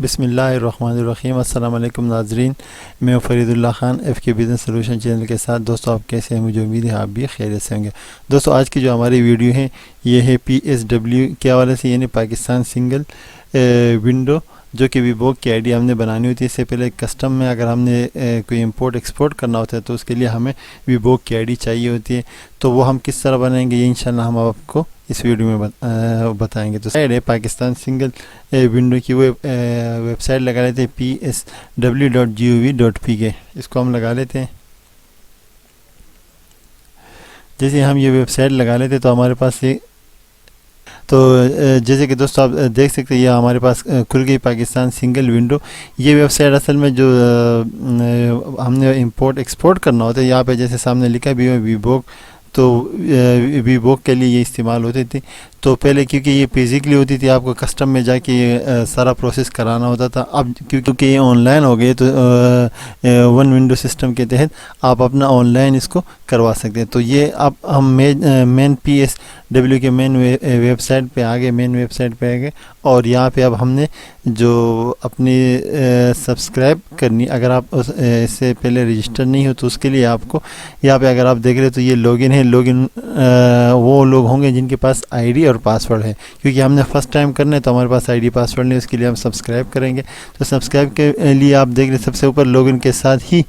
بسم اللہ الرحمن الرحیم۔ السلام علیکم ناظرین، میں فرید اللہ خان ایف کے بزنس سلوشن چینل کے ساتھ۔ دوستو آپ کیسے ہیں؟ مجھے امید ہے آپ بھی خیریت سے ہوں گے۔ دوستو آج کی جو ہماری ویڈیو ہے یہ ہے PSW کے حوالے سے، یعنی پاکستان سنگل ونڈو، جو کہ ویبوک کی آئی ڈی ہم نے بنانی ہوتی ہے۔ اس سے پہلے کسٹم میں اگر ہم نے کوئی امپورٹ ایکسپورٹ کرنا ہوتا ہے تو اس کے لیے ہمیں ویبوک کی آئی ڈی چاہیے ہوتی ہے۔ تو وہ ہم کس طرح بنائیں گے یہ انشاءاللہ ہم آپ کو اس ویڈیو میں بتائیں گے۔ تو سائٹ ہے پاکستان سنگل ونڈو کی، وہ ویب سائٹ لگا لیتے ہیں psw.gov.pk، اس کو ہم لگا لیتے ہیں۔ جیسے ہم یہ ویب سائٹ لگا لیتے تو ہمارے پاس یہ جیسے کہ دوستو آپ دیکھ سکتے ہیں یہ ہمارے پاس کھل گئی پاکستان سنگل ونڈو۔ یہ ویب سائٹ اصل میں جو ہم نے امپورٹ ایکسپورٹ کرنا ہوتا ہے، یہاں پہ جیسے سامنے لکھا بھی ہے ویبوک، تو ویبوک کے لیے یہ استعمال ہوتی تھی۔ تو پہلے کیونکہ یہ فزیکلی ہوتی تھی، آپ کو کسٹم میں جا کے یہ سارا پروسیس کرانا ہوتا تھا۔ اب کیونکہ یہ آن لائن ہو گئے تو ون ونڈو سسٹم کے تحت آپ اپنا آن لائن اس کو کروا سکتے ہیں۔ تو یہ اب ہم مین PSW کے مین ویب سائٹ پہ آ گئے، اور یہاں پہ اب ہم نے جو اپنی سبسکرائب کرنی، اگر آپ اس سے پہلے رجسٹر نہیں ہو تو اس کے لیے آپ کو یہاں پہ اگر آپ دیکھ رہے تو یہ لاگن ہے۔ لاگن وہ لوگ ہوں گے جن کے پاس آئی ڈی اور پاسورڈ ہے، کیونکہ ہم نے فرسٹ ٹائم کرنا ہے تو ہمارے پاس آئی ڈی پاسورڈ نہیں، اس کے لیے ہم سبسکرائب کریں گے۔ تو سبسکرائب کے لیے آپ دیکھ رہے سب سے اوپر لاگن کے ساتھ ہی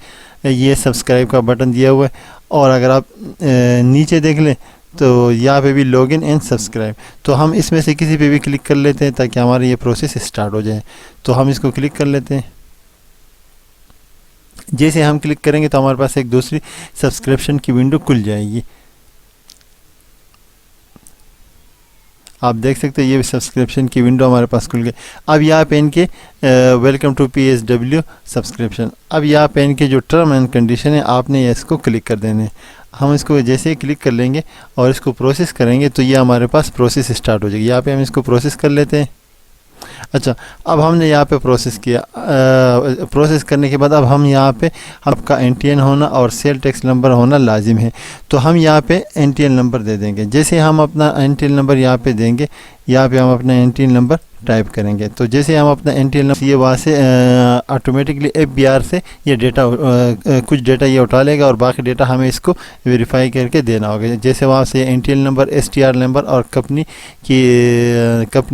یہ سبسکرائب کا بٹن دیا ہوا ہے، اور اگر آپ نیچے دیکھ لیں تو یہاں پہ بھی لاگن اینڈ سبسکرائب، تو ہم اس میں سے کسی پہ بھی کلک کر لیتے ہیں تاکہ ہمارا یہ پروسیس اسٹارٹ ہو جائے۔ تو ہم اس کو کلک کر لیتے ہیں۔ جیسے ہم کلک کریں گے تو ہمارے پاس ایک دوسری سبسکرپشن کی ونڈو کھل جائے گی۔ آپ دیکھ سکتے ہیں یہ سبسکرپشن کی ونڈو ہمارے پاس کھل گئی۔ اب یہاں پہ ان کے ویلکم ٹو PSW سبسکرپشن، اب یہاں پہ ان کے جو ٹرم اینڈ کنڈیشن ہے آپ نے اس کو کلک کر دینے۔ ہم اس کو جیسے ہی کلک کر لیں گے اور اس کو پروسیس کریں گے تو یہ ہمارے پاس پروسیس اسٹارٹ ہو جائے گی۔ یہاں پہ ہم اس کو پروسیس کر لیتے ہیں۔ اچھا، اب ہم نے یہاں پہ پروسیس کیا، پروسیس کرنے کے بعد اب ہم یہاں پہ آپ کا NTN ہونا اور سیل ٹیکس نمبر ہونا لازم ہے، تو ہم یہاں پہ NTN نمبر دے دیں گے۔ جیسے ہم اپنا NTN نمبر یہاں پہ دیں گے، یہاں پہ ہم اپنا NTN نمبر ٹائپ کریں گے، تو جیسے ہم اپنا NTN نمبر یہ وہاں سے آٹومیٹکلی FBR سے یہ ڈیٹا کچھ ڈیٹا یہ اٹھا لے گا، اور باقی ڈیٹا ہمیں اس کو ویریفائی کر کے دینا ہوگا۔ جیسے وہاں سے NTN نمبر، STR نمبر اور کمپنی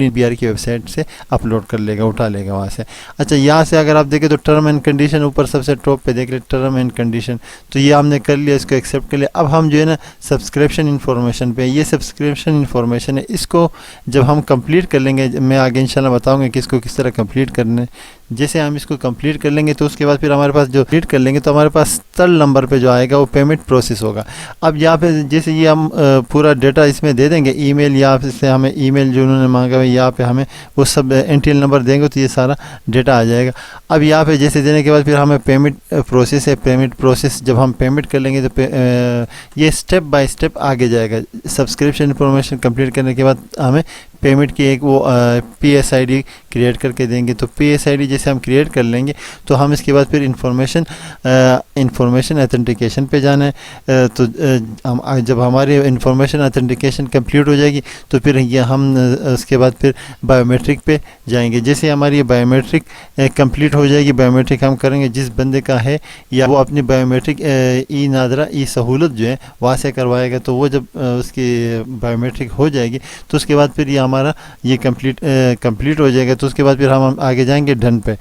BR کی ویب سائٹ سے اپلوڈ کر لے گا، اٹھا لے گا وہاں سے۔ اچھا، یہاں سے اگر آپ دیکھیں تو ٹرم اینڈ کنڈیشن اوپر سب سے ٹاپ پہ دیکھ لیں، ٹرم اینڈ کنڈیشن، تو یہ ہم نے کر لیا، اس کو ایکسیپٹ کر لیا۔ اب ہم جو ہے نا سبسکرپشن انفارمیشن پہ، یہ سبسکرپشن انفارمیشن ہے، اس کو جب ہم کمپلیٹ کر لیں گے، میں آگے انشاءاللہ بتاؤں گا کہ اس کو کس طرح کمپلیٹ کرنا ہے۔ جیسے ہم اس کو کمپلیٹ کر لیں گے تو اس کے بعد پھر ہمارے پاس جو کمپلیٹ کر لیں گے تو ہمارے پاس تھرڈ نمبر پہ جو آئے گا وہ پیمنٹ پروسیس ہوگا۔ اب یہاں پہ جیسے یہ ہم پورا ڈیٹا اس میں دے دیں گے، ای میل، یہاں سے ہمیں ای میل جو انہوں نے مانگا ہے یہاں پہ ہمیں وہ سب NTN نمبر دیں گے تو یہ سارا ڈیٹا آ جائے گا۔ اب یہاں پہ جیسے دینے کے بعد پھر ہمیں پیمنٹ پروسیس ہے، پیمنٹ پروسیس جب ہم پیمنٹ کر لیں گے تو یہ اسٹیپ بائی اسٹیپ آگے جائے گا۔ سبسکرپشن انفارمیشن کمپلیٹ کرنے کے بعد ہمیں پیمنٹ کی ایک وہ PSID کریٹ کر کے دیں گے، تو PSID جیسے ہم کریٹ کر لیں گے تو ہم اس کے بعد پھر انفارمیشن اتھینٹیکیشن پہ جانا ہے۔ تو جب ہماری انفارمیشن اتھینٹیکیشن کمپلیٹ ہو جائے گی تو پھر یہ ہم اس کے بعد پھر بایو میٹرک پہ جائیں گے۔ جیسے ہماری یہ بایو میٹرک کمپلیٹ ہو جائے گی، بایو میٹرک ہم کریں گے جس بندے کا ہے یا وہ اپنی بایو میٹرک ای نادرا ای سہولت جو ہے وہاں سے کروائے گا، تو وہ جب اس کی بایو میٹرک ہو جائے گی تو اس کے بعد پھر یہ ہمارا یہ کمپلیٹ ہو جائے گا۔ تو اس کے بعد پھر ہم آگے جائیں گے ڈن پہ۔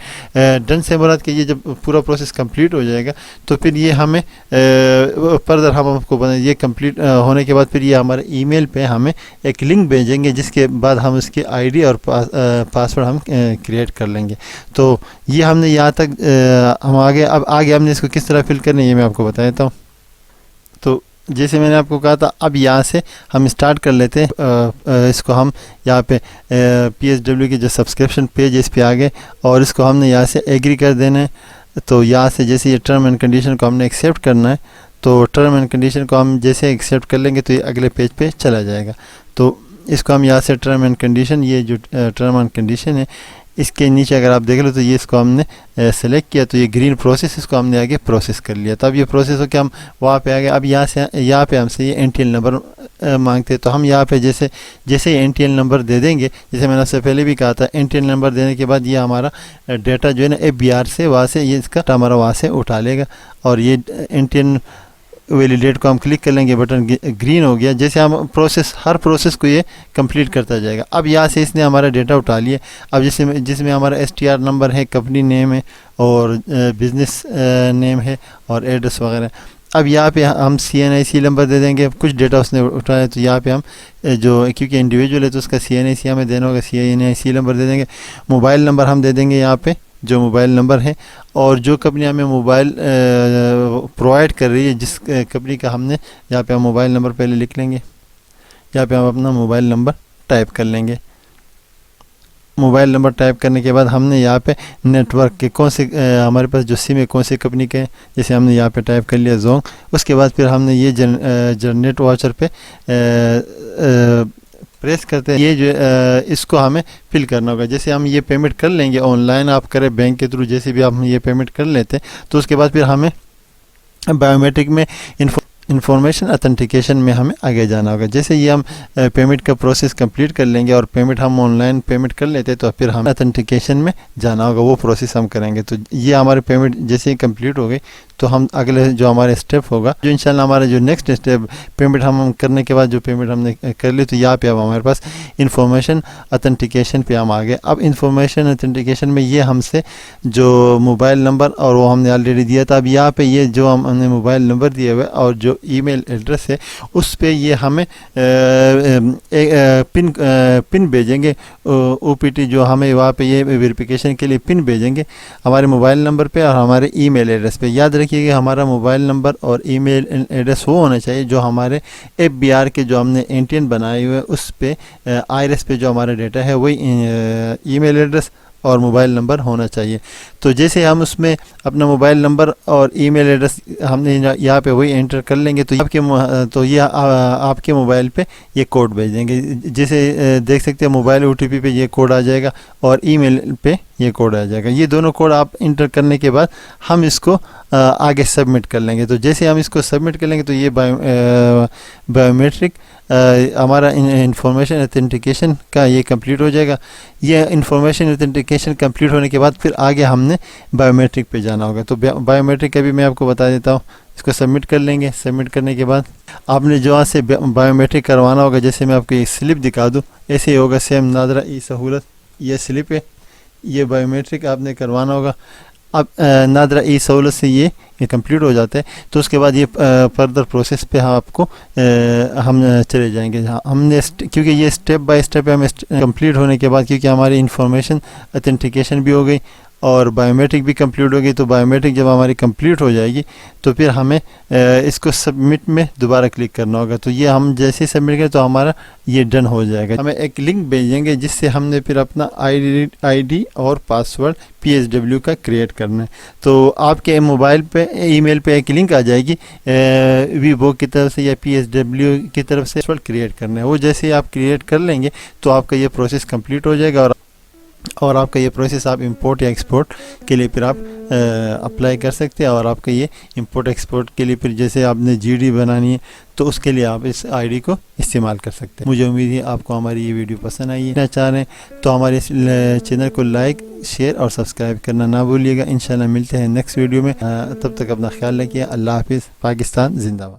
ڈن سے مراد کہ یہ جب پورا پروسیس کمپلیٹ ہو جائے گا تو پھر یہ ہمیں فردر ہم آپ کو یہ کمپلیٹ ہونے کے بعد پھر یہ ہمارے ای میل پہ ہمیں ایک لنک بھیجیں گے، جس کے بعد ہم اس کی ID اور پاسورڈ ہم کریٹ کر لیں گے۔ تو یہ ہم نے یہاں تک ہم اب آگے ہم نے اس کو کس طرح فل کرنا ہے یہ میں آپ کو بتا دیتا ہوں۔ تو جیسے میں نے آپ کو کہا تھا اب یہاں سے ہم اسٹارٹ کر لیتے ہیں اس کو۔ ہم یہاں پہ PSW کے جو سبسکرپشن پیج اس پہ آگے، اور اس کو ہم نے یہاں سے ایگری کر دینا ہے۔ تو یہاں سے جیسے یہ ٹرم اینڈ کنڈیشن کو ہم نے ایکسیپٹ کرنا ہے، تو ٹرم اینڈ کنڈیشن کو ہم جیسے ایکسیپٹ کر لیں گے تو یہ اگلے پیج پہ چلا جائے گا۔ تو اس کو ہم یہاں سے ٹرم اینڈ کنڈیشن، یہ جو ٹرم اینڈ کنڈیشن ہے اس کے نیچے اگر آپ دیکھ لو تو یہ اس کو ہم نے سلیکٹ کیا تو یہ گرین پروسیس، اس کو ہم نے آگے پروسیس کر لیا. تو اب یہ پروسیس ہو کے ہم وہاں پہ آ گئے. اب یہاں پہ ہم سے یہ این ٹی ایل نمبر مانگتے ہیں. تو ہم یہاں پہ جیسے این ٹی ایل نمبر دے دیں گے، جیسے میں نے اس سے پہلے بھی کہا تھا، این ٹی ایل نمبر دینے کے بعد یہ ہمارا ڈیٹا جو ہے نا ایف بی آر سے وہاں سے یہ اس کا ہمارا وہاں سے اٹھا لے گا. اور یہ این ٹی ایل ویلیڈیٹ کو ہم کلک کر لیں گے، بٹن گرین ہو گیا. جیسے ہم ہر پروسیس کو یہ کمپلیٹ کرتا جائے گا. اب یہاں سے اس نے ہمارا ڈیٹا اٹھا لیا. اب جس میں ہمارا ایس ٹی آر نمبر ہے، کمپنی نیم ہے اور بزنس نیم ہے اور ایڈریس وغیرہ. اب یہاں پہ ہم سی این آئی سی نمبر دے دیں گے. کچھ ڈیٹا اس نے اٹھایا تو یہاں پہ ہم کیونکہ انڈیویجول ہے تو اس کا سی این آئی سی ہمیں دینا ہوگا، سی این آئی سی نمبر دے دیں گے. موبائل نمبر ہم دے دیں گے یہاں پہ جو موبائل نمبر ہے، اور جو کمپنی ہمیں موبائل پرووائڈ کر رہی ہے، جس کمپنی کا ہم نے یہاں پہ ہم موبائل نمبر پہلے لکھ لیں گے. یہاں پہ ہم اپنا موبائل نمبر ٹائپ کر لیں گے. موبائل نمبر ٹائپ کرنے کے بعد ہم نے یہاں پہ نیٹ ورک کے کون سے ہمارے پاس جو سم ہے کون سے کمپنی کے ہیں، جیسے ہم نے یہاں پہ ٹائپ کر لیا زونگ. اس کے بعد پھر ہم نے یہ جنریٹ واچر پہ پریس کرتے ہیں. یہ جو اس کو ہمیں فل کرنا ہوگا. جیسے ہم یہ پیمنٹ کر لیں گے، آن لائن آپ کریں بینک کے تھرو، جیسے بھی آپ یہ پیمنٹ کر لیتے ہیں، تو اس کے بعد پھر ہمیں بایو میٹرک میں انفارمیشن اتھینٹیکیشن میں ہمیں آگے جانا ہوگا. جیسے یہ ہم پیمنٹ کا پروسیس کمپلیٹ کر لیں گے اور پیمنٹ ہم آن لائن پیمنٹ کر لیتے تو پھر ہم اتھینٹیکیشن میں جانا ہوگا، وہ پروسیس ہم کریں گے. تو یہ ہمارے پیمنٹ جیسے ہی کمپلیٹ ہو گئی تو ہم اگلے جو ہمارے اسٹیپ ہوگا، جو انشاءاللہ ہمارا جو نیکسٹ اسٹیپ پیمنٹ ہم کرنے کے بعد جو پیمنٹ ہم نے کر لی، تو یہاں پہ اب ہمارے پاس انفارمیشن اتھینٹیکیشن پہ ہم آگے. اب انفارمیشن اتھینٹیکیشن میں یہ ہم سے جو موبائل نمبر اور وہ ہم نے آلریڈی دیا تھا. اب یہاں پہ یہ جو ہم نے موبائل نمبر دیا ہوا ہے اور جو ای میل ایڈریس ہے، اس پہ یہ ہمیں پن بھیجیں گے، او پی ٹی جو ہمیں وہاں پہ یہ ویریفیکیشن کے لیے پن بھیجیں گے ہمارے موبائل نمبر پہ اور ہمارے ای میل ایڈریس پہ. یاد رکھیے کہ ہمارا موبائل نمبر اور ای میل ایڈریس وہ ہونا چاہیے جو ہمارے ایف بی آر کے جو ہم نے این ٹی این بنائے ہوئے اس پہ آئرس پہ جو ہمارا ڈیٹا ہے وہی ای میل ایڈریس اور موبائل نمبر ہونا چاہیے. تو جیسے ہم اس میں اپنا موبائل نمبر اور ای میل ایڈریس ہم نے یہاں پہ وہی انٹر کر لیں گے تو یہ آپ کے موبائل پہ یہ کوڈ بھیج دیں گے. جیسے دیکھ سکتے ہیں موبائل او ٹی پی پہ یہ کوڈ آ جائے گا اور ای میل پہ یہ کوڈ آ جائے گا. یہ دونوں کوڈ آپ انٹر کرنے کے بعد ہم اس کو آگے سبمٹ کر لیں گے. تو جیسے ہم اس کو سبمٹ کر لیں گے تو یہ بایو میٹرک ہمارا انفارمیشن اتھینٹیکیشن کا یہ کمپلیٹ ہو جائے گا. یہ انفارمیشن اتھینٹیکیشن کمپلیٹ ہونے کے بعد پھر آگے ہم نے بایو میٹرک پہ جانا ہوگا. تو بایو میٹرک کا بھی میں آپ کو بتا دیتا ہوں. اس کو سبمٹ کر لیں گے. سبمٹ کرنے کے بعد آپ نے جو سے بایو میٹرک کروانا ہوگا، جیسے میں آپ کو ایک سلپ دکھا دوں، ایسے ہی ہوگا سیم. نادرہ ای سہولت یہ سلپ ہے، یہ بایو میٹرک آپ نے کروانا ہوگا. اب نادرہ ای سہولت سے یہ کمپلیٹ ہو جاتا ہے. تو اس کے بعد یہ فردر پروسیس پہ آپ کو ہم چلے جائیں گے. ہم نے کیونکہ یہ اسٹیپ بائی اسٹیپ ہم کمپلیٹ ہونے کے بعد، کیونکہ ہماری انفارمیشن اتھینٹیکیشن بھی ہو گئی اور بایو میٹرک بھی کمپلیٹ ہو گئی، تو بایو میٹرک جب ہماری کمپلیٹ ہو جائے گی تو پھر ہمیں اس کو سبمٹ میں دوبارہ کلک کرنا ہوگا. تو یہ ہم جیسے ہی سبمٹ کریں تو ہمارا یہ ڈن ہو جائے گا. ہمیں ایک لنک بھیجیں گے جس سے ہم نے پھر اپنا آئی ڈی اور پاسورڈ پی ایس ڈبلیو کا کریٹ کرنا ہے. تو آپ کے موبائل پہ ای میل پہ ایک لنک آ جائے گی ویبو کی طرف سے یا پی ایس ڈبلیو کی طرف سے کریٹ کرنا ہے. وہ جیسے ہی آپ کریٹ کر لیں گے تو آپ کا یہ پروسیس کمپلیٹ ہو جائے گا اور آپ کا یہ پروسیس آپ امپورٹ یا ایکسپورٹ کے لیے پھر آپ اپلائی کر سکتے ہیں. اور آپ کا یہ امپورٹ ایکسپورٹ کے لیے پھر جیسے آپ نے جی ڈی بنانی ہے تو اس کے لیے آپ اس آئی ڈی کو استعمال کر سکتے ہیں. مجھے امید ہے آپ کو ہماری یہ ویڈیو پسند آئی ہے. چاہ رہے ہیں تو ہمارے اس چینل کو لائک، شیئر اور سبسکرائب کرنا نہ بھولیے گا. انشاءاللہ ملتے ہیں نیکسٹ ویڈیو میں. تب تک اپنا خیال رکھیے. اللہ حافظ. پاکستان زندہ باد.